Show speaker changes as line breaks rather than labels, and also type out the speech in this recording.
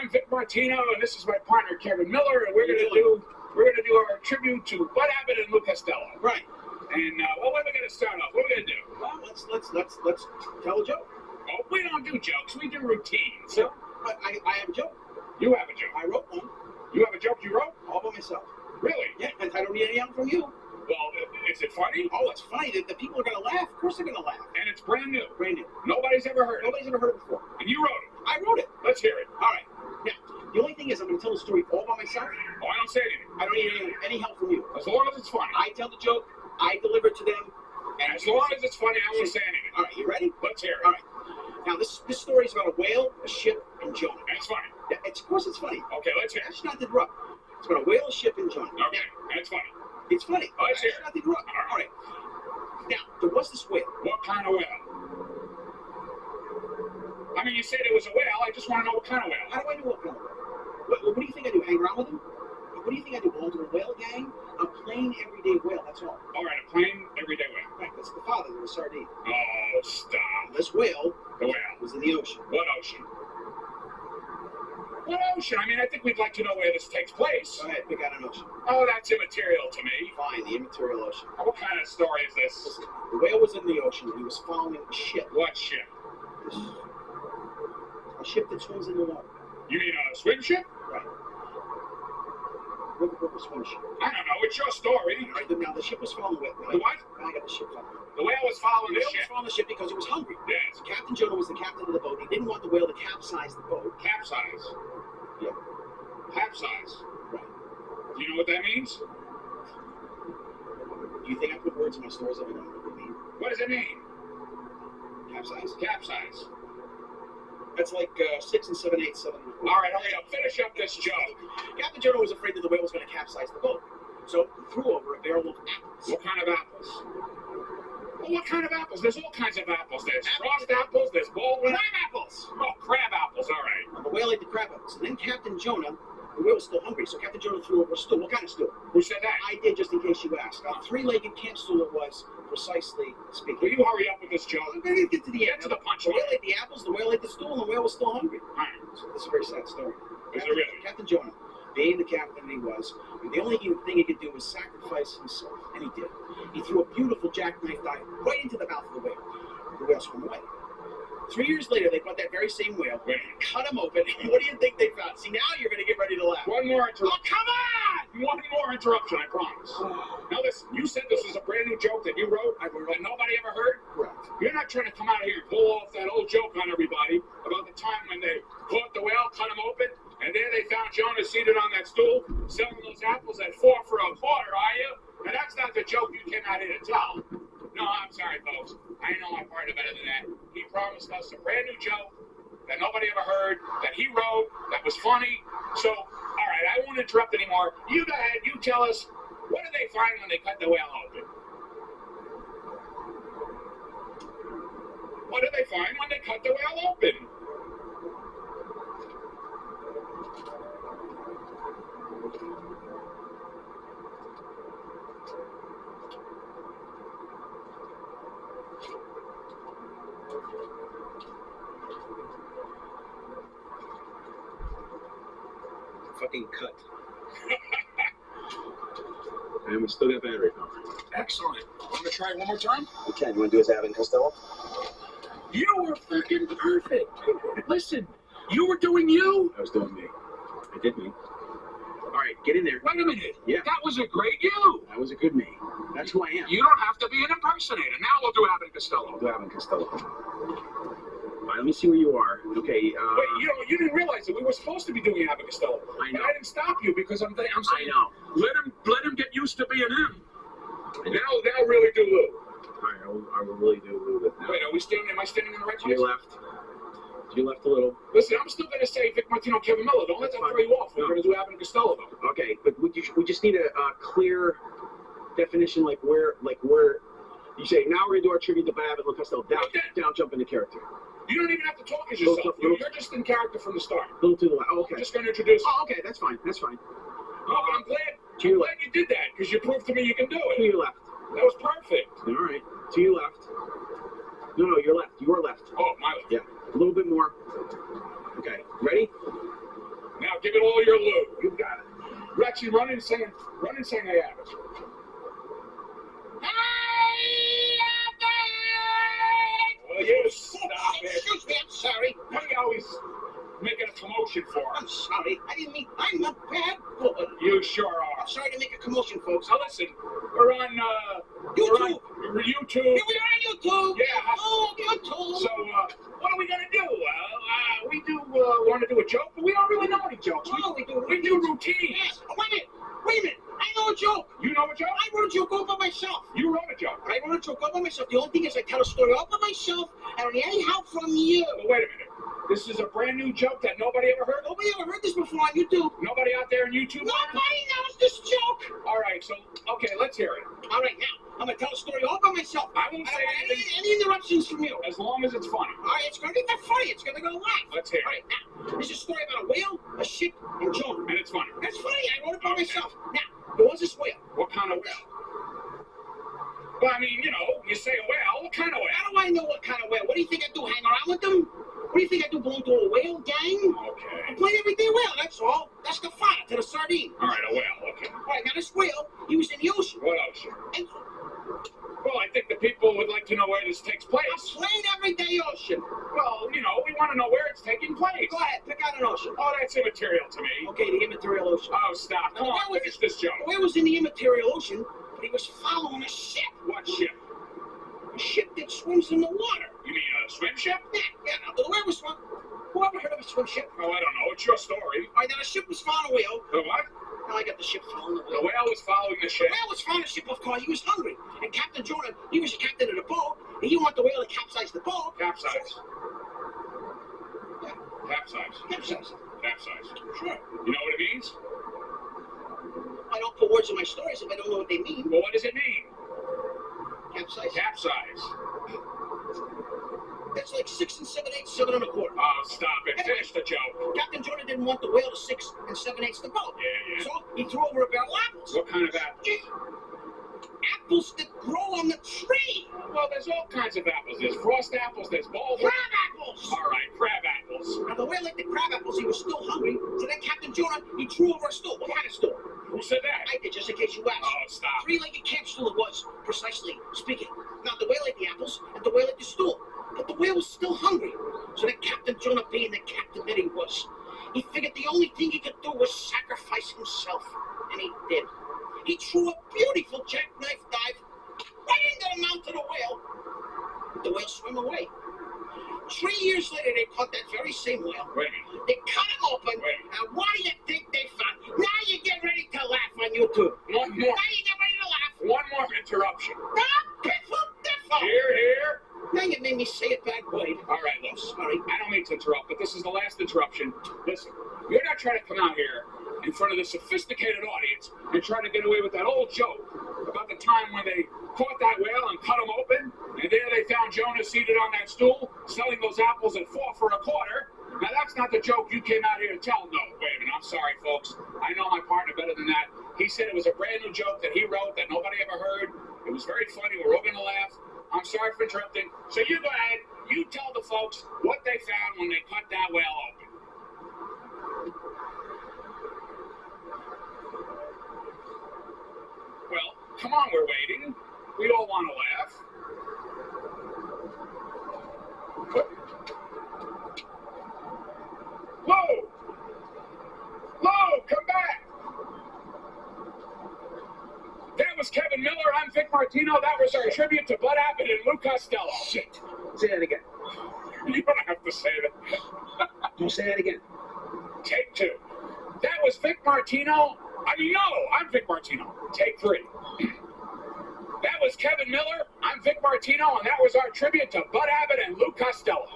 I'm Vic Martino, and this is my partner Kevin Miller, and we're gonna do our tribute to Abbott and Costello.
Right.
And what are we gonna start off? What are we gonna do?
Well, let's tell a joke.
Oh, we don't do jokes. We do routines.
So, but I have a joke.
You have a joke.
I wrote one.
You have a joke you wrote?
All by myself.
Really?
Yeah, and I don't need any help from you.
Well, is it funny?
Oh, it's funny. The people are gonna laugh. Of course they're gonna laugh.
And it's brand new.
Brand new.
Nobody's ever heard it.
Nobody's ever heard it before.
And you wrote it.
I wrote it.
Let's hear it.
All right. Now, the only thing is, I'm gonna tell the story all by myself.
Oh, I don't say anything.
I don't need any help from you.
As long as it's funny.
I tell the joke. I deliver it to them.
And as long as it's funny, I won't say anything.
All right. You ready?
Let's hear it.
All right. Now, this story is about a whale, a ship, and Jonah.
That's funny.
Yeah, of course it's funny.
Okay, let's hear it.
That's not the interrupt. It's about a whale, a ship, and Jonah.
Okay, that's funny.
It's funny.
Oh, let's hear it.
That's not the interrupt. All right. Now, there was this whale.
What kind of whale? I mean, you said it was a whale. I just want to know what kind of whale.
How do I know what kind of whale? What do you think I do? Hang around with him? What do you think I do? Belong to a whale gang? A plain, everyday whale, that's all.
All right, a plain, everyday whale.
Right, that's the father of the sardine.
Oh, stop.
This whale
The whale.
was in the ocean.
What ocean? What ocean? I mean, I think we'd like to know where this takes place.
Go ahead, pick out an ocean.
Oh, that's immaterial to me.
Fine, the immaterial ocean.
What kind of story is this?
Listen, the whale was in the ocean and he was following a ship.
What ship?
A ship that swims in the water.
You mean a swim ship?
Right. River swim ship.
I don't know. It's your story.
All right, now the ship was following the whale.
The what?
Now I got the ship following.
The whale was following
The
the
whale was
ship.
following the ship because he was hungry.
Yes.
Captain Jonah was the captain of the boat. He didn't want the whale to capsize the boat.
Capsize.
Yeah.
Capsize.
Right.
Do you know what that means?
Do you think I put words in my stories that I don't know what they mean?
What does it mean?
Capsize?
Capsize.
That's like 6 and 7/8, 7 and 4.
All right, hurry up. Finish up this joke.
Captain Jonah was afraid that the whale was going to capsize the boat. So he threw over a barrel of apples.
What kind of apples? Well, what kind of apples? There's all kinds of apples. There's frost apples, there's Baldwin.
Crab apples!
Oh, crab apples, all right.
The whale ate the crab apples. And then Captain Jonah, the whale was still hungry, so Captain Jonah threw over a stool. What kind of stool?
Who said that?
I did, just in case you asked. A three-legged camp stool it was, precisely speaking.
Will you hurry up with this joke?
I'm going to get to the end.
Get to the
The
punchline.
whale ate the apples, the whale ate the stool, and the whale was still hungry.
All right.
So this is a very sad story.
Is it really?
Captain Jonah, being the captain he was, the only thing he could do was sacrifice himself, and he did. He threw a beautiful jackknife dive right into the mouth of the whale. The whale swam away. 3 years later, they caught that very same whale, cut him open, and what do you think they found? See, now you're going to get ready to laugh.
One more interruption.
Oh, come on!
One more interruption, I promise. Now listen, you said this was a brand new joke that you wrote that nobody ever heard?
Correct.
You're not trying to come out here and pull off that old joke on everybody about the time when they caught the whale, cut him open, and there they found Jonah seated on that stool, selling those apples at 4 for a quarter, are you? Now that's not the joke you came out here to tell. No, I'm sorry, folks. I know my partner better than that. He promised us a brand new joke that nobody ever heard, that he wrote, that was funny. So, all right, I won't interrupt anymore. You go ahead, you tell us, what did they find when they cut the whale open? What did they find when they cut the whale open?
Fucking cut.
And we still got battery power.
Excellent. Want to try it one more time?
You can. You want to do his Abbott and Costello?
You were freaking perfect. Listen, you were doing you.
I was doing me. I did me.
All right, get in there.
Wait a minute.
Yeah.
That was a great you.
I was a good me. That's who I am.
You don't have to be an impersonator. Now we'll do Abbott and Costello.
Do Abbott and Costello. All right, let me see where you are. Okay.
Wait, you didn't realize that we were supposed to be doing Abbott and Costello.
I know.
And I didn't stop you because I'm saying,
I know.
let him get used to being him. Now really do Lou.
All right, I will really do a little bit now.
Wait, am I standing in the right
To
place?
your left. To your left a little.
Listen, I'm still going to say Vic Martino, Kevin Miller. Don't let that throw you off. We're
No.
going to do Abbott and Costello, though.
Okay, but we just need a clear definition, like where you say, now we're going to do our tribute to Abbott and Costello. Down, jump into character.
You don't even have to talk as yourself. You're just in character from the start.
A little to the left. Oh, okay.
I'm just going to introduce you.
Oh, okay, that's fine. That's fine.
No, but I'm glad you did that because you proved to me you can do
To
it.
your left.
That was perfect.
All right. To your left. No, your left. Your left.
Oh, my left.
Yeah. A little bit more. Okay. Ready?
give it all your Lou.
You got it.
Rexy, run and sing Hey Abbott.
Hey, Abbott!
Will you stop it?
Excuse me, I'm sorry.
What are you always making a commotion for?
I'm sorry. I didn't mean I'm a bad boy.
You sure are.
I'm sorry to make a commotion, folks.
So listen, we're on
YouTube.
We're YouTube.
Here we are on YouTube.
Yeah.
YouTube.
So what are we gonna do? We do want to do a joke, but we don't really know any jokes.
Oh, we do.
We do routines.
Yes. Oh, wait a minute. I know a joke.
You know a joke?
I wrote a joke all by myself.
You wrote a joke.
I wrote a joke all by myself. The only thing is I tell a story all by myself. I don't need any help from you.
But wait a minute. This is a brand new joke that nobody ever heard.
Nobody ever heard this before on YouTube.
Nobody out there on YouTube.
Nobody knows this joke.
All right. So okay, let's hear it.
All right, now I'm gonna tell a story all by myself.
I won't
I
say
don't want
anything
any interruptions from you.
as long as it's funny.
All right, it's gonna be that funny. It's gonna go laugh.
Let's hear
All
it.
right, now this is a story about a whale, a ship, and Jonah.
And it's funny.
That's funny. I wrote it by myself. Now there was this whale.
What kind of whale? Well, I mean, you know, you say a whale. What kind of whale?
How do I know what kind of whale? What do you think I do? Hang around with them? What do you think I do? Belong to a whale gang? I
Okay.
play everyday whale. That's all. That's the fire to the sardine.
All right, a whale. Okay.
All right, now this whale, he was in the ocean.
What ocean?
And
Well, I think the people would like to know where this takes
a
place.
plain everyday ocean.
Well, you know, we want to know where it's taking place.
Go ahead, pick out an ocean.
Oh, that's immaterial to me.
Okay, the immaterial ocean.
Oh, stop. Come on, finish this joke.
The whale was in the immaterial ocean, but he was following a ship.
What ship?
A ship that swims in the water.
You mean a swim ship?
Yeah, now the whale was swim. Who ever heard of a swim ship?
Oh, I don't know. It's your story.
All right, now the ship was following a whale.
The what?
Now I got the ship following the
The
whale.
whale was following the ship.
The whale was following a ship, of course. He was hungry. And Captain Jonah, he was the captain of the boat. And he wanted the whale to capsize the boat.
Capsize.
Yeah,
Capsize.
capsize.
Capsize.
Sure.
You know what it means?
I don't put words in my stories if I don't know what they mean.
Well, what does it mean?
Capsize.
Capsize.
That's like 6 7/8, 7 1/4.
Oh, stop it. Finish the joke.
Captain Jonah didn't want the whale to 6 7/8 the boat.
Yeah.
So he threw over a barrel of apples.
What kind of apple?
Apples that grow on the tree.
Well, there's all kinds of apples. There's frost apples. There's bulb.
Crab apples.
All right, crab apples.
Now the whale liked the crab apples. He was still hungry. So then Captain Jonah, he threw over a stool. What kind of stool?
Who said that?
I did, just in case you asked.
Oh, stop.
Three-legged camp stool it was, precisely speaking. Now the whale ate the apples, and the whale ate the stool. But the whale was still hungry. So then Captain Jonah, being the captain that he was, he figured the only thing he could do was sacrifice himself. And he did. He threw a beautiful jackknife dive right into the mouth of the whale. The whale swam away. 3 years later, they caught that very same whale.
Wait a minute.
They cut him open,
Wait.
and what do you think they found? Now you get ready to laugh on YouTube.
One more.
Now you get ready to laugh.
One more interruption.
Piffle-diffle.
Here.
Now you made me say it bad, Boyd.
All right, look.
Sorry.
I don't mean to interrupt, but this is the last interruption. Listen, you're not trying to come out here in front of the sophisticated audience and try to get away with that old joke about the time when they caught that whale and cut him open, and there they found Jonah seated on that stool, selling those apples at 4 for a quarter. Now, that's not the joke you came out here to tell. No, wait a minute. I'm sorry, folks. I know my partner better than that. He said it was a brand new joke that he wrote that nobody ever heard. It was very funny. We're all going to laugh. I'm sorry for interrupting. So you go ahead. You tell the folks what they found when they cut that whale open. Well, come on, we're waiting. We all want to laugh. Whoa! Whoa, come back! That was Kevin Miller. I'm Vic Martino. That was our tribute to Bud Abbott and Lou Costello.
Shit. Say that again.
You don't have to say that.
Don't say that again.
Take 2. That was Vic Martino. I'm Vic Martino. Take 3. That was Kevin Miller. I'm Vic Martino, and that was our tribute to Bud Abbott and Lou Costello.